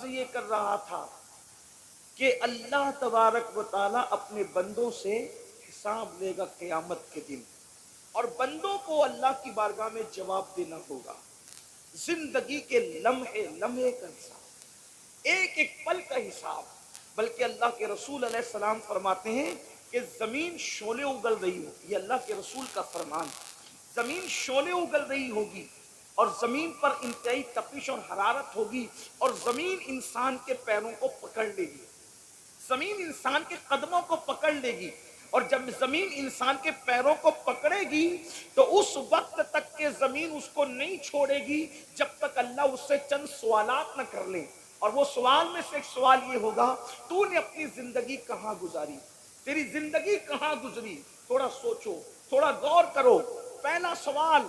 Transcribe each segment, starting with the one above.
عرض یہ کر رہا تھا کہ اللہ تبارک و تعالی اپنے بندوں سے حساب لے گا قیامت کے دن، اور بندوں کو اللہ کی بارگاہ میں جواب دینا ہوگا۔ زندگی کے لمحے لمحے کا حساب، ایک ایک پل کا حساب۔ بلکہ اللہ کے رسول علیہ السلام فرماتے ہیں کہ زمین شعلے اگل رہی ہو، یہ اللہ کے رسول کا فرمان، زمین شعلے اگل رہی ہوگی اور زمین پر انتہائی تپش اور حرارت ہوگی، اور زمین انسان کے پیروں کو پکڑ لے گی، زمین انسان کے قدموں کو پکڑ لے گی، اور جب زمین انسان کے پیروں کو پکڑے گی تو اس وقت تک کہ زمین اس کو نہیں چھوڑے گی جب تک اللہ اس سے چند سوالات نہ کر لے۔ اور وہ سوال میں سے ایک سوال یہ ہوگا، تو نے اپنی زندگی کہاں گزاری، تیری زندگی کہاں گزری، تھوڑا سوچو، تھوڑا غور کرو۔ پہلا سوال،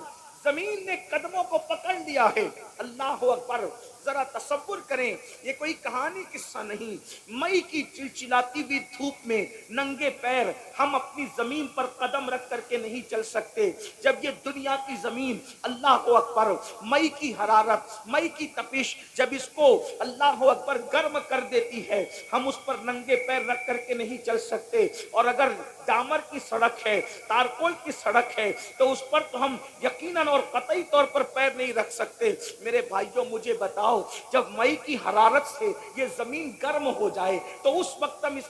زمین نے قدموں کو پکڑ لیا ہے، اللہ اکبر۔ ذرا تصور کریں، یہ کوئی کہانی قصہ نہیں، مئی کی چلچلاتی ہوئی دھوپ میں ننگے پیر ہم اپنی زمین پر قدم رکھ کر کے نہیں چل سکتے۔ جب یہ دنیا کی زمین اللہ اکبر مئی کی حرارت، مئی کی تپش جب اس کو اللہ اکبر گرم کر دیتی ہے، ہم اس پر ننگے پیر رکھ کر کے نہیں چل سکتے۔ اور اگر ڈامر کی سڑک ہے، تارکول کی سڑک ہے، تو اس پر تو ہم یقیناً اور قطعی طور پر پیر نہیں رکھ سکتے۔ میرے بھائیوں مجھے بتاؤ، جب مئی کی حرارت سے یہ زمین گرم ہو جائے تو اس وقت ہم اس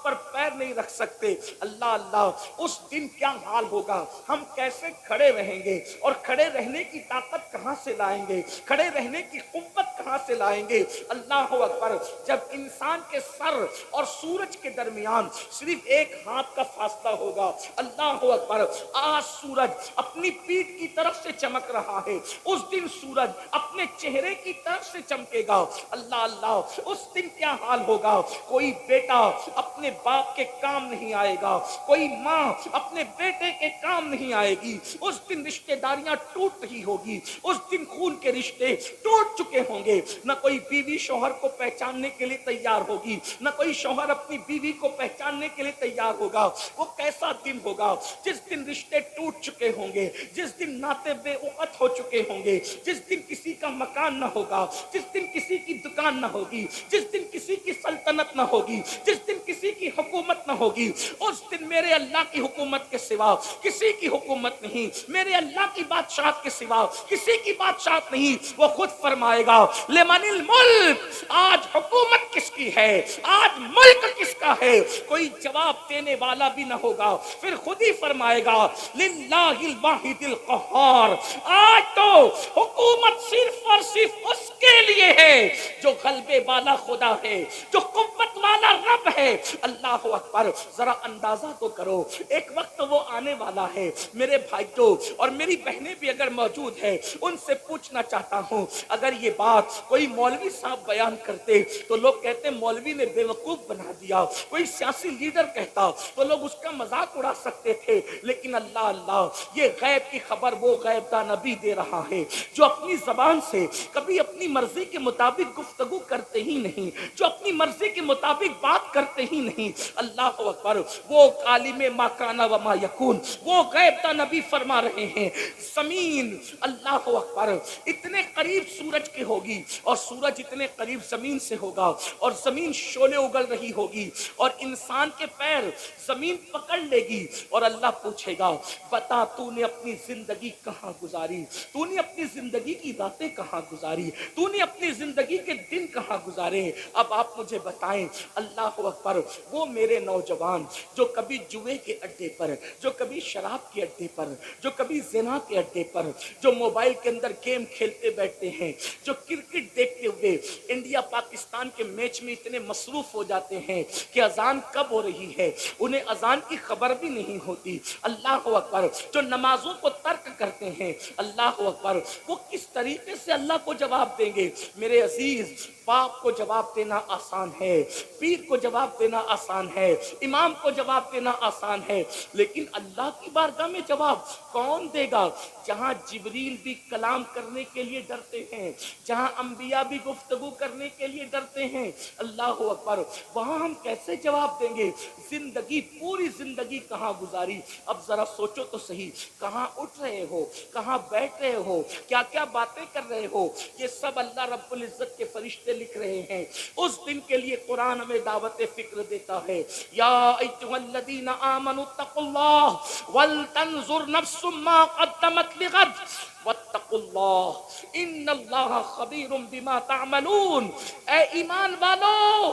پر پیر نہیں رکھ سکتے۔ اللہ اللہ، اس دن کیا حال ہوگا، ہم کیسے کھڑے رہیں گے، اور کھڑے رہنے کی طاقت کہاں سے لائیں گے، کھڑے رہنے کی قوت کہاں سے لائیں گے۔ اللہ اکبر، جب انسان کے سر اور سورج کے درمیان صرف ایک ہاتھ کا فاصلہ ہوگا، اللہ اکبر، آج سورج اپنی پیٹھ کی طرف سے چمک رہا ہے، اس دن سورج اپنے چہرے کی طرف سے چمکے گا۔ اللہ اللہ، اس دن کیا حال ہوگا، کوئی بیٹا اپنے باپ کے کام نہیں آئے گا، کوئی ماں اپنے بیٹے کے کام نہیں آئے گی، اس دن رشتہ داریاں ٹوٹ رہی ہوگی، اس دن خون کے رشتے ٹوٹ چکے ہوں گے، نہ کوئی بیوی شوہر کو پہچاننے کے لیے تیار ہوگی، نہ کوئی شوہر اپنی بیوی کو پہچاننے کے لیے تیار ہوگا۔ وہ کیسا دن ہوگا جس دن رشتے ٹوٹ چکے ہوں گے، جس دن ناطے بے وقت ہو چکے ہوں گے، جس دن کسی کا مکان نہ ہوگا، جس دن کسی کی دکان نہ ہوگی، جس دن کسی کی سلطنت نہ ہوگی، جس دن کسی کی حکومت نہ ہوگی۔ اس دن میرے اللہ کی حکومت کے سوا کسی کی حکومت نہیں، میرے اللہ کی بادشاہت کے سوا کسی کی بادشاہت نہیں۔ وہ خود فرمائے گا، لمن الملک، آج حکومت کس کی ہے، آج ملک کس کا ہے، کوئی جواب دینے والا بھی نہ ہوگا۔ پھر خود ہی فرمائے گا، للہ الواحد القہار، آج تو حکومت صرف اور صرف اس کے لیے ہے جو غلبے والا خدا ہے، جو قوت والا رب ہے۔ اللہ اکبر، ذرا اندازہ تو کرو، ایک وقت وہ آنے والا ہے۔ میرے بھائیوں اور میری بہنیں بھی اگر موجود ہیں، ان سے پوچھنا چاہتا ہوں، اگر یہ بات کوئی مولوی صاحب بیان کرتے تو لوگ کہتے مولوی نے بے وقوف بنا دیا، کوئی سیاسی لیڈر کہتا تو لوگ اس کا مذاق اڑا سکتے تھے، لیکن اللہ اللہ، یہ غیب کی خبر وہ غیب کا نبی دے رہا ہے جو اپنی زبان سے کبھی اپنی مرضی کے مطابق گفتگو کرتے ہی نہیں، جو اپنی مرضی کے مطابق بات کرتے ہی نہیں۔ اللہ اکبر، وہ عالم ما کان و ما یکون، وہ غیب کا نبی فرما رہے ہیں، زمین اللہ اکبر اتنے قریب سورج کے ہوگی، اور سورج اتنے قریب زمین سے ہوگا، اور زمین شعلے اگل رہی ہوگی، اور انسان کے پیر زمین پکڑ لے گی، اور اللہ پوچھے گا، بتا تو نے اپنی زندگی کہاں گزاری، تو نے اپنی زندگی کی راتیں کہاں گزاری، تو نے اپنی زندگی کے دن کہاں گزارے۔ اب آپ مجھے بتائیں، اللہ اکبر، وہ میرے نوجوان جو کبھی جوئے کے اڈے پر، جو کبھی شراب کے اڈے پر، جو کبھی زنا کے اڈے پر، جو موبائل کے اندر گیم کھیلتے بیٹھتے ہیں، جو کرکٹ دیکھتے ہوئے انڈیا پاکستان کے میچ میں اتنے مصروف ہو جاتے ہیں کہ اذان کب ہو رہی ہے انہیں اذان کی خبر بھی نہیں ہوتی۔ اللہ اکبر، جو نمازوں کو ترک کرتے ہیں، اللہ اکبر، وہ کس طریقے سے اللہ کو جواب دیں گے؟ میرے عزیز، باپ کو جواب دینا آسان ہے، پیر کو جواب دینا آسان ہے، امام کو جواب دینا آسان ہے، لیکن اللہ کی بارگاہ میں جواب کون دے گا؟ جہاں جبریل بھی کلام کرنے کے لیے ڈرتے ہیں، جہاں انبیاء بھی گفتگو کرنے کے لیے ڈرتے ہیں، اللہ اکبر، وہاں ہم کیسے جواب دیں گے؟ زندگی، پوری زندگی کہاں گزاری؟ اب ذرا سوچو تو صحیح، کہاں اٹھ رہے ہو، کہاں بیٹھ رہے ہو، کیا کیا باتیں کر رہے ہو؟ یہ سب اللہ رب العزت کے فرشتے لکھ رہے ہیں، اس دن کے لیے قرآن ہمیں دعوت فکر دیتا ہے۔ یا ایھا الذین آمنوا اتقوا اللہ ولتنظر نفس ما قدمت لغد واتقوا اللہ ان اللہ خبیر بما تعملون۔ اے ایمان والو،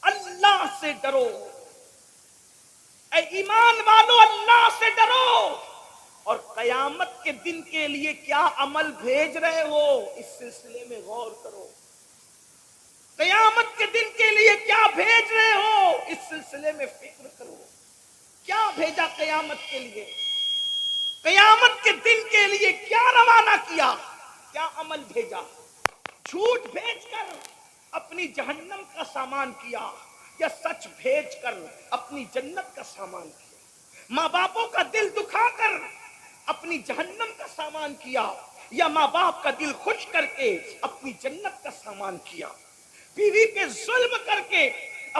اللہ سے ڈرو، اے ایمان والو اللہ سے ڈرو، اور قیامت کے دن کے لیے کیا عمل بھیج رہے ہو اس سلسلے میں غور کرو۔ قیامت کے دن کے لیے کیا بھیج رہے ہو اس سلسلے میں فکر کرو۔ کیا بھیجا قیامت کے لیے؟ قیامت کے دن کے لیے کیا روانہ کیا؟ کیا عمل بھیجا؟ جھوٹ بھیج کر اپنی جہنم کا سامان کیا یا سچ بھیج کر اپنی جنت کا سامان کیا؟ ماں باپوں کا دل دکھا کر اپنی جہنم کا سامان کیا یا ماں باپ کا دل خوش کر کے اپنی جنت کا سامان کیا؟ بیوی پہ ظلم کر کے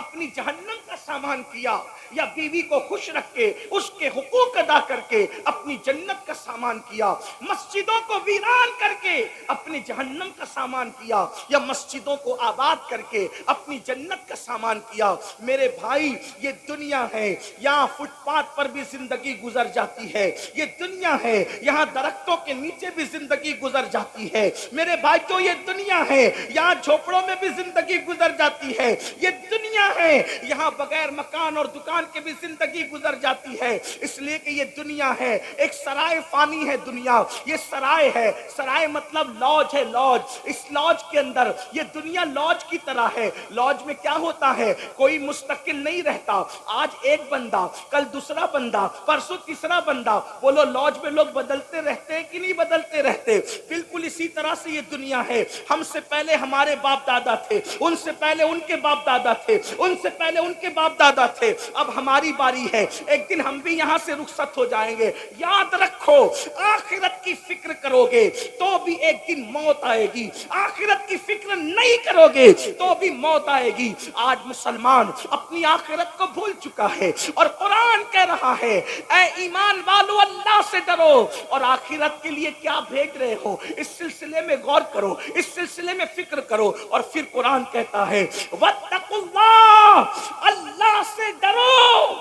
اپنی جہنم کا سامان کیا یا بیوی کو خوش رکھ کے اس کے حقوق ادا کر کے اپنی جنت کا سامان کیا؟ مسجدوں کو ویران کر کے اپنی جہنم کا سامان کیا یا مسجدوں کو آباد کر کے اپنی جنت کا سامان کیا؟ میرے بھائی، یہ دنیا ہے، یہاں فٹ پاتھ پر بھی زندگی گزر جاتی ہے، یہ دنیا ہے، یہاں درختوں کے نیچے بھی زندگی گزر جاتی ہے، میرے بھائیو یہ دنیا ہے، یہاں جھوپڑوں میں بھی زندگی گزر جاتی ہے، یہ دنیا ہے، یہاں بغیر مکان اور دکان کے بھی زندگی گزر جاتی ہے، اس لیے کہ یہ دنیا ہے، ایک سرائے فانی ہے دنیا، یہ سرائے ہے، سرائے مطلب لاج ہے، لاج، اس لاج کے اندر یہ دنیا لاج کی طرح ہے۔ لاج میں کیا ہوتا ہے؟ کوئی مستقل نہیں رہتا، آج ایک بندہ، کل دوسرا بندہ، پرسوں تیسرا بندہ۔ بولو لاج میں لوگ بدلتے رہتے ہیں کہ نہیں بدلتے رہتے؟ بالکل اسی طرح سے یہ دنیا ہے، ہم سے پہلے ہمارے باپ دادا تھے، ان سے پہلے ان کے باپ دادا تھے، ان سے پہلے ان کے باپ دادا تھے، اب ہماری باری ہے، ایک دن ہم بھی یہاں سے رخصت ہو جائیں گے۔ یاد رکھو، آخرت کی فکر کرو گے تو بھی ایک دن موت آئے گی، آخرت کی فکر نہیں کرو گے تو بھی موت آئے گی۔ آج مسلمان اپنی آخرت کو بھول چکا ہے اور قرآن کہہ رہا ہے اے ایمان والو اللہ سے ڈرو اور آخرت کے لیے کیا بھیج رہے ہو اس سلسلے میں غور کرو، اس سلسلے میں فکر کرو۔ اور پھر قرآن کہتا ہے واتقوا اللہ، اللہ سے ڈرو۔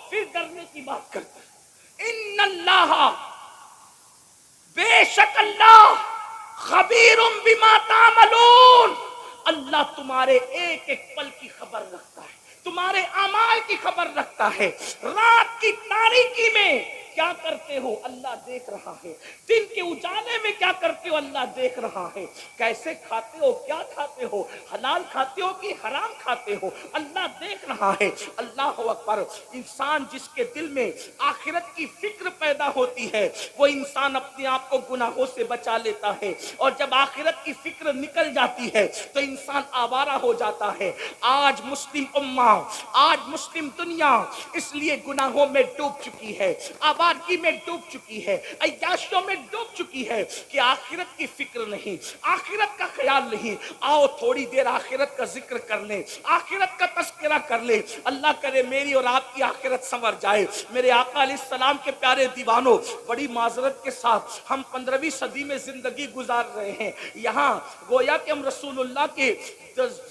پھر ڈرنے کی بات کرتا ہے، ان اللہ، بے شک اللہ، خبیر بما تعملون، اللہ تمہارے ایک ایک پل کی خبر رکھتا ہے، تمہارے اعمال کی خبر رکھتا ہے۔ رات کی تاریکی میں کیا کرتے ہو اللہ دیکھ رہا ہے، دن کے اجالے میں کیا کرتے ہو اللہ دیکھ رہا ہے، کیسے کھاتے ہو، کیا کھاتے ہو، حلال کھاتے ہو کہ حرام کھاتے ہو، اللہ دیکھ رہا ہے۔ اللہ اکبر۔ انسان جس کے دل میں آخرت کی فکر پیدا ہوتی ہے وہ انسان اپنے آپ کو گناہوں سے بچا لیتا ہے، اور جب آخرت کی فکر نکل جاتی ہے تو انسان آوارہ ہو جاتا ہے۔ آج مسلم امہ، آج مسلم دنیا اس لیے گناہوں میں ڈوب چکی ہے، آبادی میں ڈوب چکی ہے، عیاشیوں میں ڈوب چکی ہے کہ آخرت کی فکر نہیں، آخرت کا خیال نہیں۔ آؤ تھوڑی دیر آخرت کا ذکر کر لیں، آخرت کا تذکرہ کر لیں، اللہ کرے میری اور آپ کی آخرت سنور جائے۔ میرے آقا علیہ السلام کے پیارے دیوانوں، بڑی معذرت کے ساتھ ہم 15ویں صدی میں زندگی گزار رہے ہیں، یہاں گویا کہ ہم رسول اللہ کے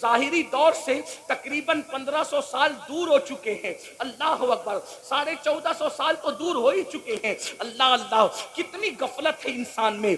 ظاہری دور سے تقریباً 1500 سال دور ہو چکے ہیں۔ اللہ اکبر، 1450 سال تو دور ہو ہی چکے ہیں۔ اللہ اللہ، کتنی غفلت ہے انسان میں۔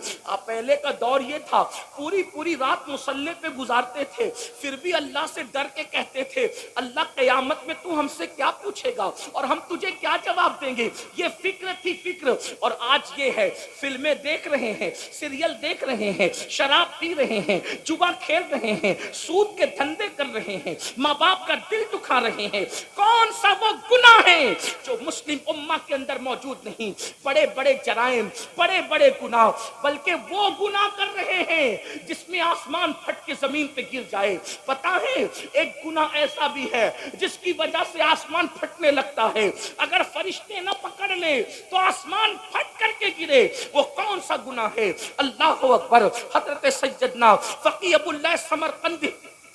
پہلے کا دور یہ تھا، پوری رات مصلی پہ گزارتے تھے، پھر بھی اللہ سے ڈر کے کہتے تھے اللہ قیامت میں تو ہم سے کیا پوچھے گا اور ہم تجھے کیا جواب دیں گے۔ یہ فکر تھی فکر، اور آج یہ ہے فلمیں دیکھ رہے ہیں، سیریل دیکھ رہے ہیں، شراب پی رہے ہیں، جوا کھیل رہے ہیں، سود کے دھندے کر رہے ہیں، ماں باپ کا دل دکھا رہے ہیں۔ کون سا وہ گناہ ہے جو مسلم امہ کے اندر موجود نہیں؟ بڑے بڑے جرائم، بڑے بڑے گناہ، بلکہ وہ گناہ کر رہے ہیں جس میں آسمان پھٹ کے زمین پہ گر جائے۔ پتا ہے ایک گناہ ایسا بھی ہے جس کی وجہ سے آسمان پھٹنے لگتا ہے، اگر فرشتے نہ پکڑ لیں تو آسمان پھٹ کر کے گرے۔ وہ کون سا گناہ ہے؟ اللہ اکبر۔ حضرت سیدنا فقی ابو اللہ سمرقندی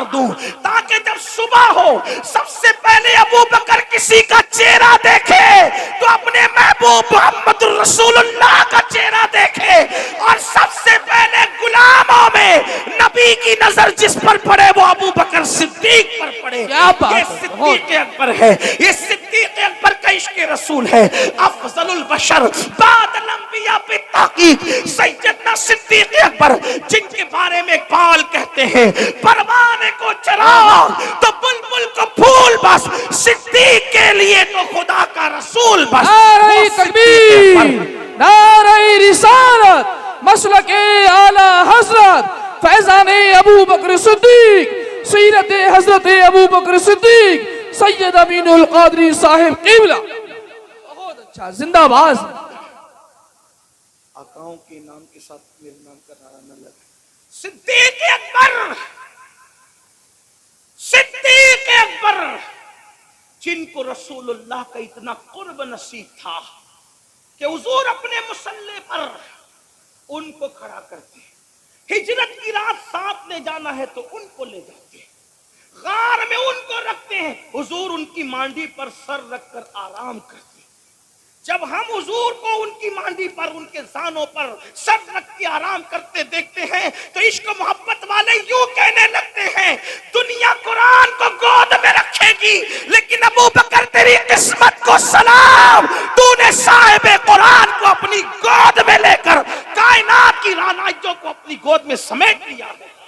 اتار دوں تاکہ جب صبح ہو سب سے پہلے ابو بکر کسی کا چہرہ دیکھے تو اپنے محبوب محمد رسول اللہ کا چہرہ دیکھے، اور سب سے پہلے غلاموں میں نبی کی نظر جس پر پڑے وہ ابو بکر صدیق پر پڑے۔ کیا بات یہ ہے، صدیق اکبر ہے، یہ صدیق اکبر کا عشق رسول ہے۔ افضل البشر بعد الانبیاء پہ تحقیق سیدنا صدیق اکبر، جن کے بارے میں اقبال کہتے ہیں پروانے کو چراغ تو بلبل کو پھول بس، صدیق کے لیے تو خدا کا رسول بس۔ وہ نعرہ صدیق اکبر، تکبیر، نعرہ رسالت، مسلک اعلی حضرت فیضان ابو بکر صدیق، سیرت حضرت ابو بکر صدیق سید امین القادری صاحب قبلہ۔ بہت اچھا، زندہ باز۔ آقاؤں کے نام کے ساتھ میرے نام کا نعرہ نہ لگے۔ صدیق اکبر، صدیق اکبر، جن کو رسول اللہ کا اتنا قرب نصیب تھا کہ حضور اپنے مصلی پر ان کو کھڑا کرتے، ہجرت کی رات ساتھ لے جانا ہے تو ان کو لے جاتے، غار میں ان کو رکھتے ہیں، حضور ان کی مانڈی پر سر رکھ کر آرام کرتے۔ جب ہم حضور کو ان کی مانڈی پر، ان کے زانوں پر سر رکھ کے آرام کرتے دیکھتے ہیں تو عشق و محبت والے یوں کہنے لگتے ہیں دنیا قرآن کو گود میں رکھے گی لیکن ابو بکر تیری قسمت کو سلام، تو نے صاحب قرآن کو اپنی گود میں لے کر کائنات کی رعنائیوں کو اپنی گود میں سمیٹ لیا ہے۔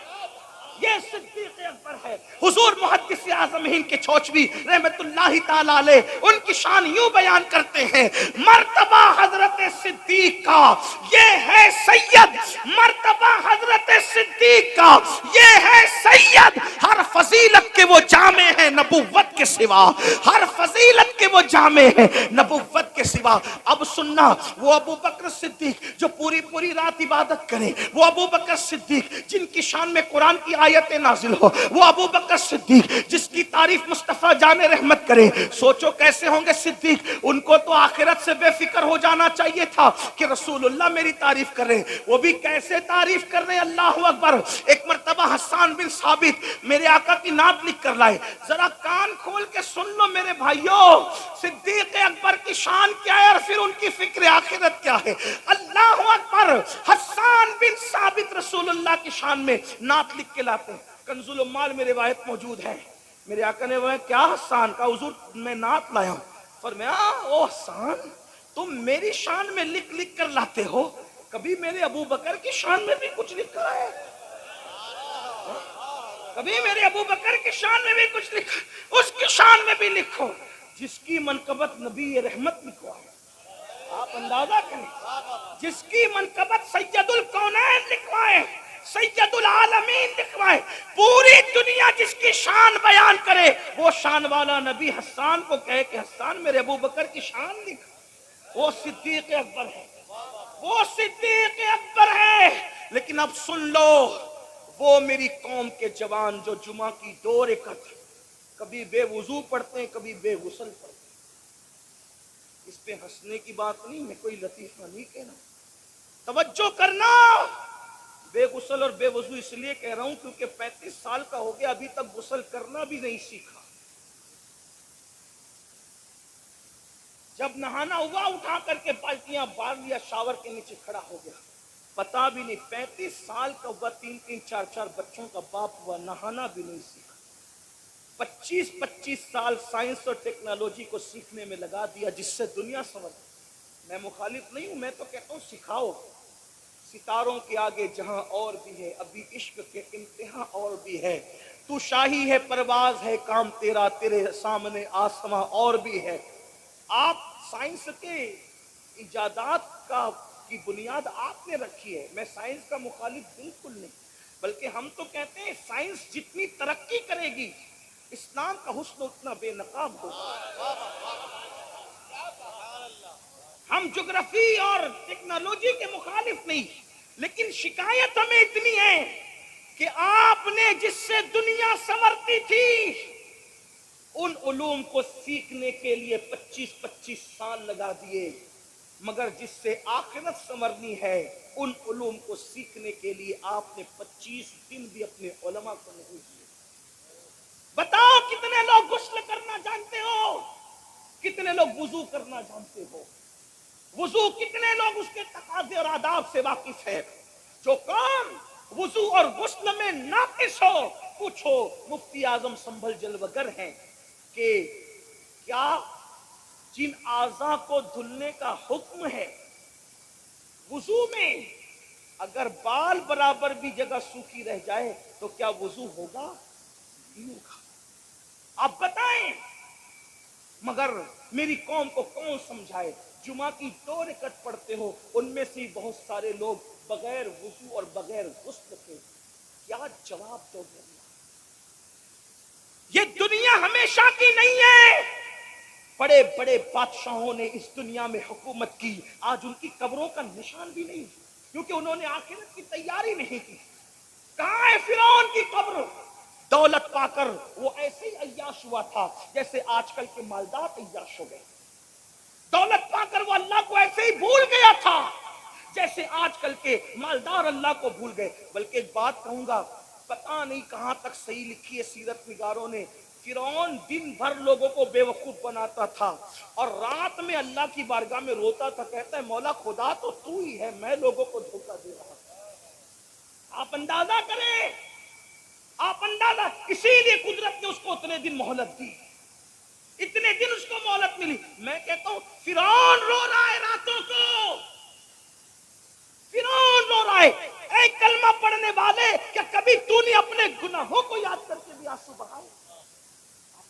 یہ صدیق اکبر ہے۔ حضور محدث اعظم ہند کے چھوچوی رحمت اللہ تعالی علیہ ان کی شان یوں بیان کرتے ہیں، مرتبہ حضرت صدیق کا یہ ہے سید، مرتبہ حضرت صدیق کا یہ ہے سید، ہر فضیلت کے وہ جامع ہیں نبوت کے سوا، ہر فضیلت کے وہ جامع ہیں نبوت کے سوا۔ اب سننا، وہ ابو بکر صدیق جو پوری پوری رات عبادت کرے، وہ ابو بکر صدیق جن کی شان میں قرآن کی آیتیں نازل ہو، وہ ابو بکر صدیق جس کی تعریف مصطفیٰ جان رحمت کرے، سوچو کیسے ہوں گے صدیق۔ ان کو تو آخرت سے بے فکر ہو جانا چاہیے تھا کہ رسول اللہ میری تعریف کر رہے، وہ بھی کیسے تعریف کر رہے، اللہ اکبر۔ ایک مرتبہ حسان بن ثابت میرے آقا کی نعت لکھ کر لائے، ذرا کان کھول کے سن لو میرے بھائیوں، صدیق اکبر کی شان کیا ہے اور پھر ان کی فکر آخرت کیا ہے۔ اللہ اکبر، حسان بن ثابت رسول اللہ کی شان میں نعت لکھ کے لاتے ہیں۔ کنز العمال میں روایت موجود ہے، میرے آقا نے وہ کیا حسان کا، حضور میں نعت لایا ہوں۔ فرمایا او حسان، تم میری شان میں لکھ لکھ کر لاتے ہو، کبھی میرے ابو بکر کی شان میں بھی کچھ لکھا ہے؟ کبھی میرے ابو بکر کی شان میں بھی کچھ لکھا؟ اس کی شان میں بھی لکھو جس کی منقبت نبی رحمت لکھوائے۔ آپ اندازہ کریں، جس کی منقبت سید الکونین لکھوائے، سید العالمین لکھوائے، پوری دنیا جس کی شان بیان کرے، وہ شان والا نبی حسان کو کہے کہ حسان میرے ابو بکر کی شان لکھ، وہ صدیق اکبر ہے، وہ صدیق اکبر ہے۔ لیکن اب سن لو، وہ میری قوم کے جوان جو جمعہ کی 2 رکعت کبھی بے وضو پڑھتے ہیں کبھی بے غسل پڑھتے ہیں، اس پہ ہنسنے کی بات نہیں، میں کوئی لطیفہ نہیں کہہ رہا، توجہ کرنا، بے غسل اور بے وضو اس لیے کہہ رہا ہوں کیونکہ 35 سال کا ہو گیا ابھی تک غسل کرنا بھی نہیں سیکھا۔ جب نہانا ہوا اٹھا کر کے بالٹیاں بار لیا، شاور کے نیچے کھڑا ہو گیا، پتا بھی نہیں 35 سال کا ہوا، 3 4 بچوں کا باپ ہوا، نہانا بھی نہیں سیکھا۔ 25 سال سائنس اور ٹیکنالوجی کو سیکھنے میں لگا دیا جس سے دنیا سمجھ۔ میں مخالف نہیں ہوں، میں تو کہتا ہوں سکھاؤ، ستاروں کے آگے جہاں اور بھی ہے، ابھی عشق کے امتحان اور بھی ہے، تو شاہی ہے پرواز ہے کام تیرا، تیرے سامنے آسماں اور بھی ہے۔ آپ سائنس کے ایجادات کی بنیاد آپ نے رکھی ہے، میں سائنس کا مخالف بالکل نہیں، بلکہ ہم تو کہتے ہیں سائنس جتنی ترقی کرے گی اسلام کا حسن اتنا بے نقاب ہوگا۔ ہم جغرافی اور ٹیکنالوجی کے مخالف نہیں، لیکن شکایت ہمیں اتنی ہے کہ آپ نے جس سے دنیا سنورتی تھی ان علوم کو سیکھنے کے لیے 25 سال لگا دیے، مگر جس سے آخرت سنورنی ہے ان علوم کو سیکھنے کے لیے آپ نے 25 دن بھی اپنے علماء کو نہیں دیے۔ بتاؤ کتنے لوگ غسل کرنا جانتے ہو؟ کتنے لوگ وضو کرنا جانتے ہو؟ وضو کتنے لوگ اس کے تقاضے اور آداب سے واقف ہے؟ جو قوم وضو اور غسل میں ناقص ہو، پوچھو مفتی اعظم سنبھل جلوگر ہیں کہ کیا جن اعضاء کو دھلنے کا حکم ہے وضو میں، اگر بال برابر بھی جگہ سوکھی رہ جائے تو کیا وضو ہوگا؟ نہیں ہوگا۔ آپ بتائیں، مگر میری قوم کو کون سمجھائے؟ جمعہ کی 2 رکعت پڑھتے ہو، ان میں سے بہت سارے لوگ بغیر وضو اور بغیر غسل کے، کیا جواب دو گے؟ یہ دنیا ہمیشہ کی نہیں ہے۔ بڑے بڑے بادشاہوں نے اس دنیا میں حکومت کی، آج ان کی قبروں کا نشان بھی نہیں، کیونکہ انہوں نے آخرت کی تیاری نہیں کی۔ کہاں ہے فرعون کی قبر؟ دولت پا کر وہ ایسے ہی عیاش ہوا تھا جیسے آج کل کے مالدار عیاش ہو گئے۔ دولت پا کر وہ اللہ کو ایسے ہی بھول گیا تھا جیسے آج کل کے مالدار اللہ کو بھول گئے۔ بلکہ ایک بات کہوں گا، پتہ نہیں کہاں تک صحیح لکھی ہے سیرت نگاروں نے، فرعون دن بھر لوگوں کو بے وقوف بناتا تھا اور رات میں اللہ کی بارگاہ میں روتا تھا، کہتا ہے مولا خدا تو ہی ہے، میں لوگوں کو دھوکہ دے رہا ہوں۔ آپ اندازہ کریں، آپ اندازہ، اسی لیے قدرت نے اس کو اتنے دن مہلت دی، اتنے دن اس کو مہلت ملی۔ میں کہتا ہوں فرعون رو رہا ہے راتوں کو، فرعون رو رہا ہے۔ اے کلمہ پڑھنے والے، کیا کبھی تو نے اپنے گناہوں کو یاد کر کے بھی آنسو بہائے؟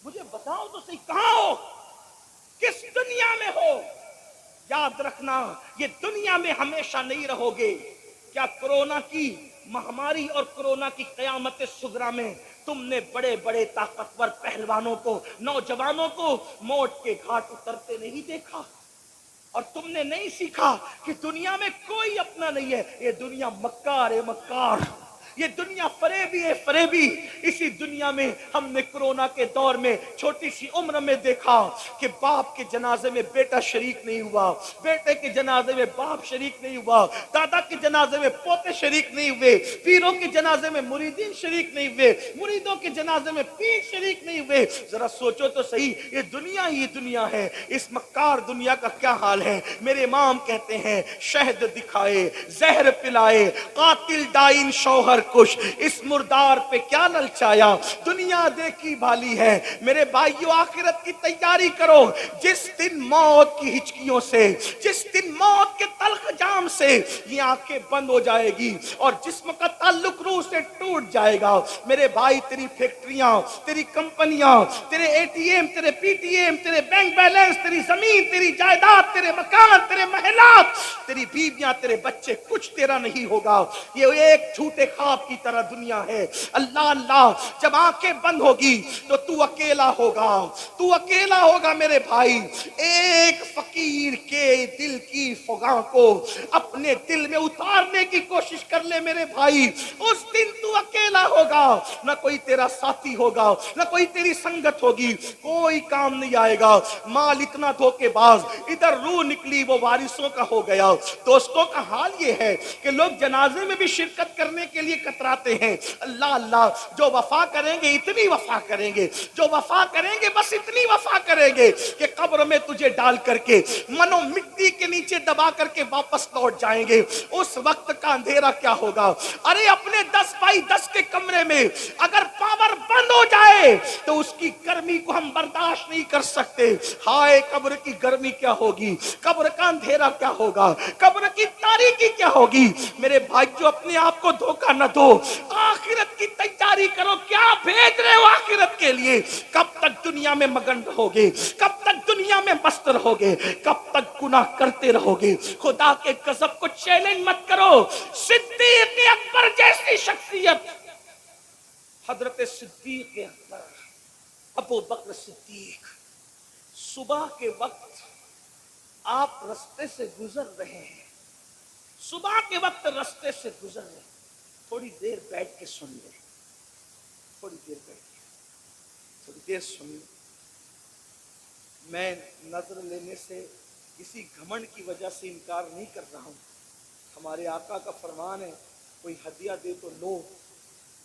مجھے بتاؤ تو صحیح، کہاں ہو، کس دنیا میں ہو؟ یاد رکھنا یہ دنیا میں ہمیشہ نہیں رہو گے۔ کیا کرونا کی مہاماری اور کرونا کی قیامت صغریٰ میں تم نے بڑے بڑے طاقتور پہلوانوں کو، نوجوانوں کو موت کے گھاٹ اترتے نہیں دیکھا؟ اور تم نے نہیں سیکھا کہ دنیا میں کوئی اپنا نہیں ہے، یہ دنیا مکار ہے، مکار، یہ دنیا فریبی ہے، فریبی۔ اسی دنیا میں ہم نے کرونا کے دور میں چھوٹی سی عمر میں دیکھا کہ باپ کے جنازے میں بیٹا شریک نہیں ہوا، بیٹے کے جنازے میں باپ شریک نہیں ہوا، دادا کے جنازے میں پوتے شریک نہیں ہوئے، پیروں کے جنازے میں مریدین شریک نہیں ہوئے، مریدوں کے جنازے میں پیر شریک نہیں ہوئے۔ ذرا سوچو تو صحیح، یہ دنیا ہی دنیا ہے، اس مکار دنیا کا کیا حال ہے؟ میرے امام کہتے ہیں شہد دکھائے، زہر پلائے، قاتل ڈائن شوہر کش، اس مردار پہ کیا للچایا، دنیا دیکھی بھالی ہے۔ میرے بھائیو آخرت کی تیاری کرو، جس دن موت کی ہچکیوں سے، جس دن موت کے تلخ جام سے یہ آنکھیں بند ہو جائے گی اور جسم کا تعلق روح سے ٹوٹ جائے گا، میرے بھائی تیری فیکٹریاں، تیری کمپنیاں، تیرے اے ٹی ایم، تیرے پی ٹی ایم، تیرے بینک بیلنس، تیری زمین، تیری جائیداد، تیرے مکان، تیرے محلات، تیری بیویاں، تیرے بچے، کچھ تیرا نہیں ہوگا۔ یہ ایک جھوٹے خواب کی طرح دنیا ہے۔ اللہ اللہ، جب آنکھیں بند ہوگی تو اکیلا ہوگا، تو اکیلا ہوگا میرے بھائی۔ ایک فقیر کے دل کی فغاں کو اپنے دل میں اتارنے کی کوشش کر لے میرے بھائی، اس دن تو اکیلا ہوگا، نہ کوئی تیرا ساتھی ہوگا، نہ کوئی تیری سنگت ہوگی، کوئی کام نہیں آئے گا۔ مال اتنا دھوکے باز، ادھر روح نکلی وہ وارثوں کا ہو گیا۔ دوستوں کا حال یہ ہے کہ لوگ جنازے میں بھی شرکت کرنے کے لیے کتراتے ہیں۔ اللہ اللہ، جو وفا کریں گے اتنی وفا کریں گے، جو وفا کریں گے بس اتنی وفا کریں گے کہ قبر میں تجھے ڈال کر کے منو مٹی کے نیچے دبا کر کے واپس لوٹ جائیں گے۔ اس وقت کا اندھیرا کیا ہوگا؟ ارے اپنے 10x10 کے کمرے میں اگر پاور بند ہو جائے تو اس کی گرمی کو ہم برداشت نہیں کر سکتے۔ ہائے قبر کی گرمی کیا ہوگی، قبر کا اندھیرا کیا ہوگا، قبر کی تاریکی کیا ہوگی؟ میرے بھائی جو اپنے آپ کو دھوکہ نہ دو، آخرت کی تیاری کرو۔ کیا بھیج رہے ہو آخرت کے لیے؟ کب تک دنیا میں مگن رہو گے؟ کب تک دنیا میں مست رہو گے؟ کب تک گناہ کرتے رہو گے؟ خدا کے غضب کو چیلنج مت کرو۔ صدیق اکبر جیسی شخصیت، حضرت صدیق اکبر، ابو بکر صدیق، صبح کے وقت آپ رستے سے گزر رہے ہیں، صبح کے وقت رستے سے گزر رہے ہیں، تھوڑی دیر بیٹھ کے سن لیں، تھوڑی دیر بیٹھ کے، تھوڑی دیر سن لیں۔ میں نظر لینے سے کسی گھمنڈ کی وجہ سے انکار نہیں کر رہا ہوں۔ ہمارے آقا کا فرمان ہے کوئی ہدیہ دے تو لو،